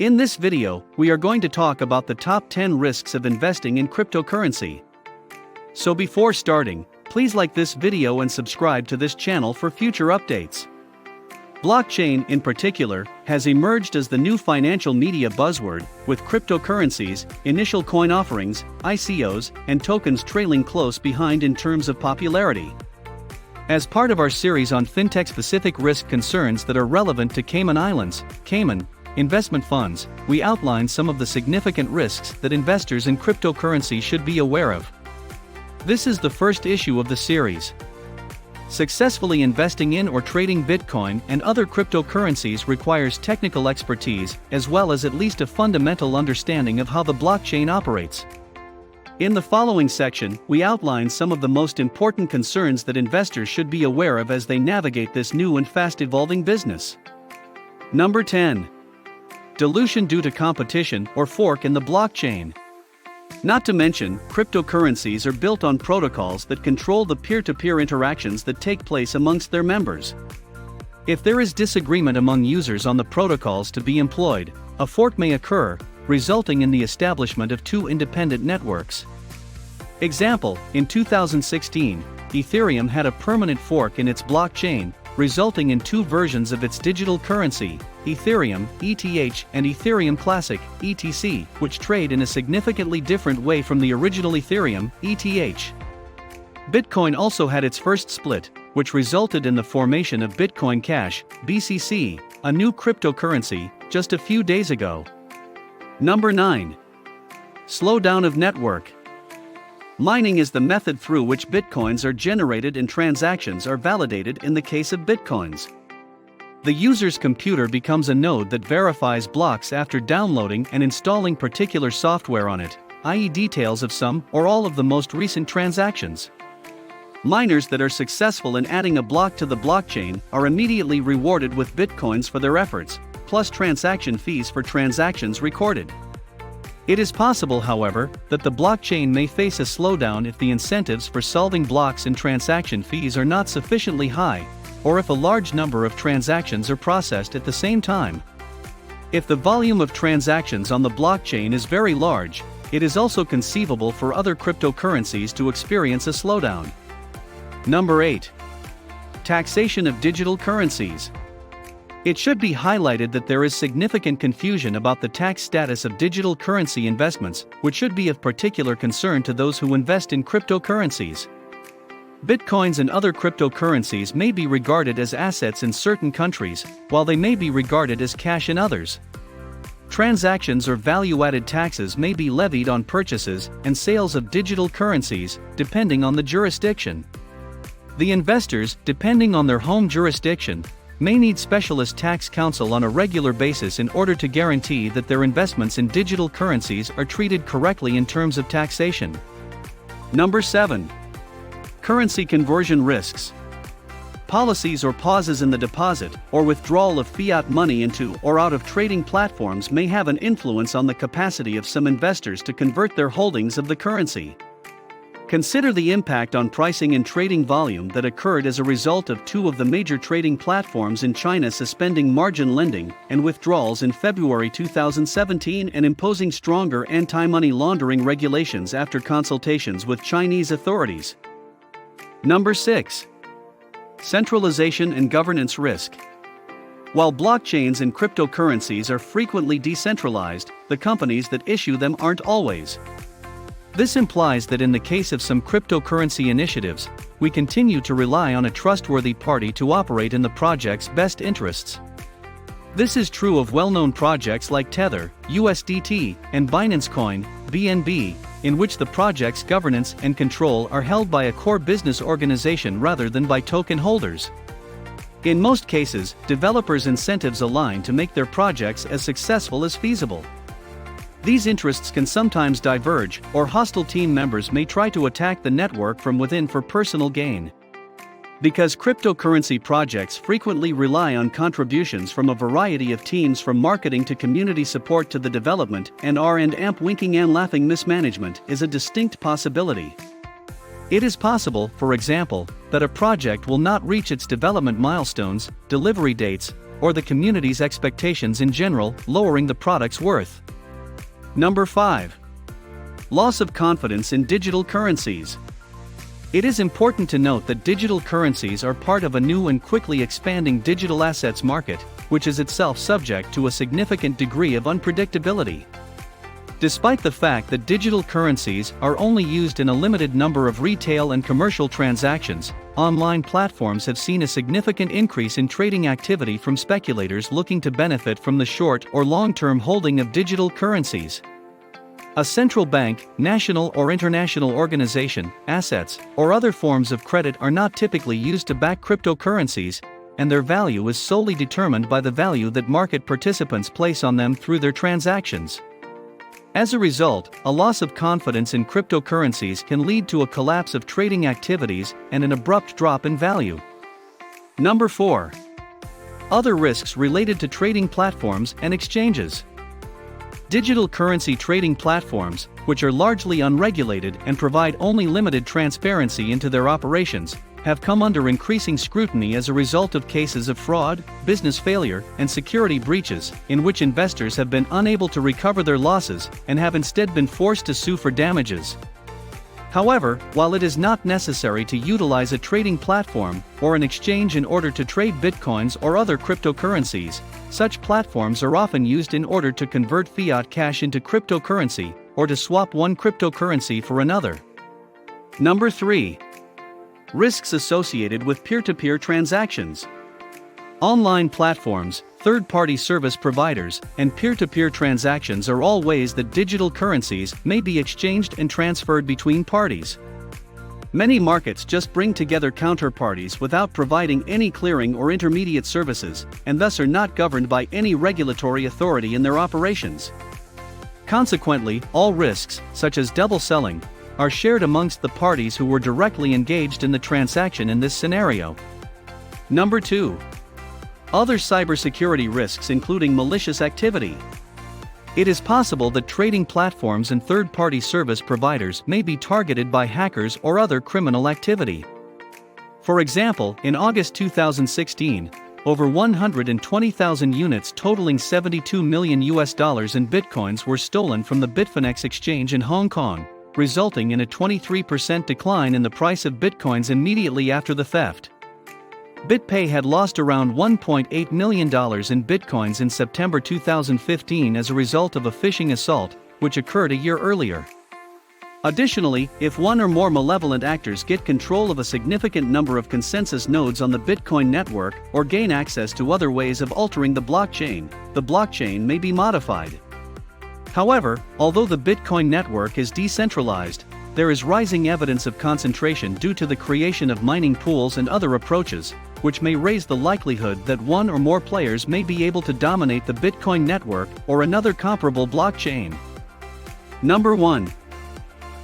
In this video, we are going to talk about the top 10 risks of investing in cryptocurrency. So before starting, please like this video and subscribe to this channel for future updates. Blockchain, in particular, has emerged as the new financial media buzzword, with cryptocurrencies, initial coin offerings, ICOs, and tokens trailing close behind in terms of popularity. As part of our series on fintech-specific risk concerns that are relevant to Cayman Islands, Cayman investment funds, we outline some of the significant risks that investors in cryptocurrency should be aware of. This is the first issue of the series. Successfully investing in or trading Bitcoin and other cryptocurrencies requires technical expertise, as well as at least a fundamental understanding of how the blockchain operates. In the following section, we outline some of the most important concerns that investors should be aware of as they navigate this new and fast-evolving business. Number 10. Dilution due to competition or fork in the blockchain. Not to mention, cryptocurrencies are built on protocols that control the peer-to-peer interactions that take place amongst their members. If there is disagreement among users on the protocols to be employed, a fork may occur, resulting in the establishment of two independent networks. Example, in 2016, Ethereum had a permanent fork in its blockchain, resulting in two versions of its digital currency, Ethereum, ETH, and Ethereum Classic, ETC, which trade in a significantly different way from the original Ethereum, ETH. Bitcoin also had its first split, which resulted in the formation of Bitcoin Cash, BCC, a new cryptocurrency, just a few days ago. Number 9. Slowdown of network. Mining is the method through which bitcoins are generated and transactions are validated in the case of bitcoins. The user's computer becomes a node that verifies blocks after downloading and installing particular software on it, i.e. details of some or all of the most recent transactions. Miners that are successful in adding a block to the blockchain are immediately rewarded with bitcoins for their efforts, plus transaction fees for transactions recorded. It is possible, however, that the blockchain may face a slowdown if the incentives for solving blocks and transaction fees are not sufficiently high, or if a large number of transactions are processed at the same time. If the volume of transactions on the blockchain is very large, it is also conceivable for other cryptocurrencies to experience a slowdown. Number 8. Taxation of digital currencies. It should be highlighted that there is significant confusion about the tax status of digital currency investments, which should be of particular concern to those who invest in cryptocurrencies. Bitcoins and other cryptocurrencies may be regarded as assets in certain countries, while they may be regarded as cash in others. Transactions or value-added taxes may be levied on purchases and sales of digital currencies, depending on the jurisdiction. The investors, depending on their home jurisdiction, may need specialist tax counsel on a regular basis in order to guarantee that their investments in digital currencies are treated correctly in terms of taxation. Number 7. Currency conversion risks. Policies or pauses in the deposit or withdrawal of fiat money into or out of trading platforms may have an influence on the capacity of some investors to convert their holdings of the currency. Consider the impact on pricing and trading volume that occurred as a result of two of the major trading platforms in China suspending margin lending and withdrawals in February 2017 and imposing stronger anti-money laundering regulations after consultations with Chinese authorities. Number 6. Centralization and governance risk. While blockchains and cryptocurrencies are frequently decentralized, the companies that issue them aren't always. This implies that in the case of some cryptocurrency initiatives, we continue to rely on a trustworthy party to operate in the project's best interests. This is true of well-known projects like Tether, USDT, and Binance Coin, BNB, in which the project's governance and control are held by a core business organization rather than by token holders. In most cases, developers' incentives align to make their projects as successful as feasible. These interests can sometimes diverge, or hostile team members may try to attack the network from within for personal gain. Because cryptocurrency projects frequently rely on contributions from a variety of teams from marketing to community support to the development and R&D winking and laughing mismanagement is a distinct possibility. It is possible, for example, that a project will not reach its development milestones, delivery dates, or the community's expectations in general, lowering the product's worth. Number 5. Loss of confidence in digital currencies. It is important to note that digital currencies are part of a new and quickly expanding digital assets market, which is itself subject to a significant degree of unpredictability. Despite the fact that digital currencies are only used in a limited number of retail and commercial transactions, online platforms have seen a significant increase in trading activity from speculators looking to benefit from the short or long-term holding of digital currencies. A central bank, national or international organization, assets, or other forms of credit are not typically used to back cryptocurrencies, and their value is solely determined by the value that market participants place on them through their transactions. As a result, a loss of confidence in cryptocurrencies can lead to a collapse of trading activities and an abrupt drop in value. Number 4. Other risks related to trading platforms and exchanges. Digital currency trading platforms, which are largely unregulated and provide only limited transparency into their operations, have come under increasing scrutiny as a result of cases of fraud, business failure, and security breaches, in which investors have been unable to recover their losses and have instead been forced to sue for damages. However, while it is not necessary to utilize a trading platform or an exchange in order to trade bitcoins or other cryptocurrencies, such platforms are often used in order to convert fiat cash into cryptocurrency or to swap one cryptocurrency for another. Number 3. Risks associated with peer-to-peer transactions. Online platforms, third-party service providers, and peer-to-peer transactions are all ways that digital currencies may be exchanged and transferred between parties. Many markets just bring together counterparties without providing any clearing or intermediate services, and thus are not governed by any regulatory authority in their operations. Consequently, all risks, such as double selling, are shared amongst the parties who were directly engaged in the transaction in this scenario. Number 2. Other cybersecurity risks including malicious activity. It is possible that trading platforms and third-party service providers may be targeted by hackers or other criminal activity. For example, in August 2016, over 120,000 units totaling $72 million in bitcoins were stolen from the Bitfinex exchange in Hong Kong, resulting in a 23% decline in the price of bitcoins immediately after the theft. BitPay had lost around $1.8 million in bitcoins in September 2015 as a result of a phishing assault, which occurred a year earlier. Additionally, if one or more malevolent actors get control of a significant number of consensus nodes on the Bitcoin network or gain access to other ways of altering the blockchain may be modified. However, although the Bitcoin network is decentralized, there is rising evidence of concentration due to the creation of mining pools and other approaches, which may raise the likelihood that one or more players may be able to dominate the Bitcoin network or another comparable blockchain. Number 1.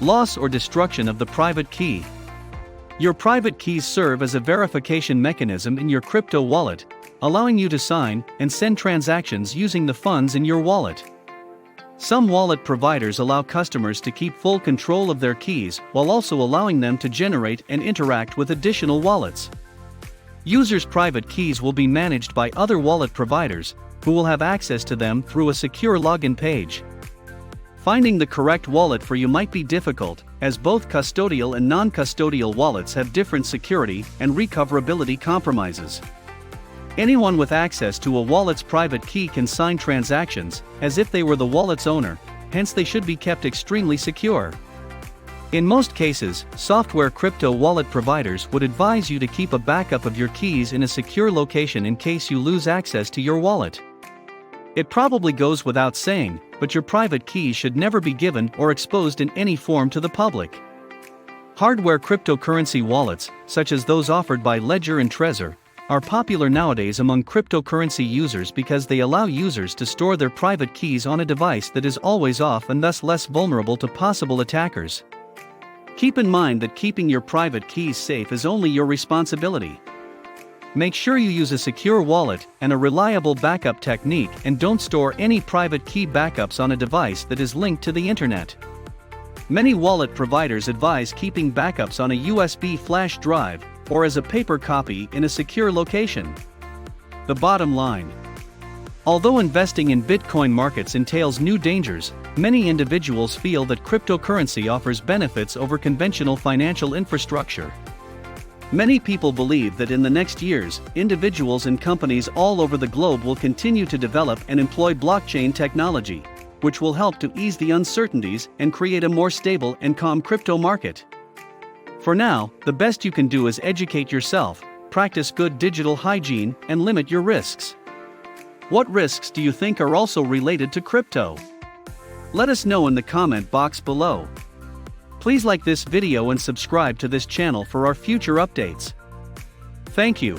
Loss or destruction of the private key. Your private keys serve as a verification mechanism in your crypto wallet, allowing you to sign and send transactions using the funds in your wallet. Some wallet providers allow customers to keep full control of their keys while also allowing them to generate and interact with additional wallets. Users' private keys will be managed by other wallet providers, who will have access to them through a secure login page. Finding the correct wallet for you might be difficult, as both custodial and non-custodial wallets have different security and recoverability compromises. Anyone with access to a wallet's private key can sign transactions as if they were the wallet's owner, hence they should be kept extremely secure. In most cases, software crypto wallet providers would advise you to keep a backup of your keys in a secure location in case you lose access to your wallet. It probably goes without saying, but your private keys should never be given or exposed in any form to the public. Hardware cryptocurrency wallets, such as those offered by Ledger and Trezor, are popular nowadays among cryptocurrency users because they allow users to store their private keys on a device that is always off and thus less vulnerable to possible attackers. Keep in mind that keeping your private keys safe is only your responsibility. Make sure you use a secure wallet and a reliable backup technique and don't store any private key backups on a device that is linked to the internet. Many wallet providers advise keeping backups on a USB flash drive or as a paper copy in a secure location. The bottom line. Although investing in Bitcoin markets entails new dangers, many individuals feel that cryptocurrency offers benefits over conventional financial infrastructure. Many people believe that in the next years, individuals and companies all over the globe will continue to develop and employ blockchain technology, which will help to ease the uncertainties and create a more stable and calm crypto market. For now, the best you can do is educate yourself, practice good digital hygiene, and limit your risks. What risks do you think are also related to crypto? Let us know in the comment box below. Please like this video and subscribe to this channel for our future updates. Thank you.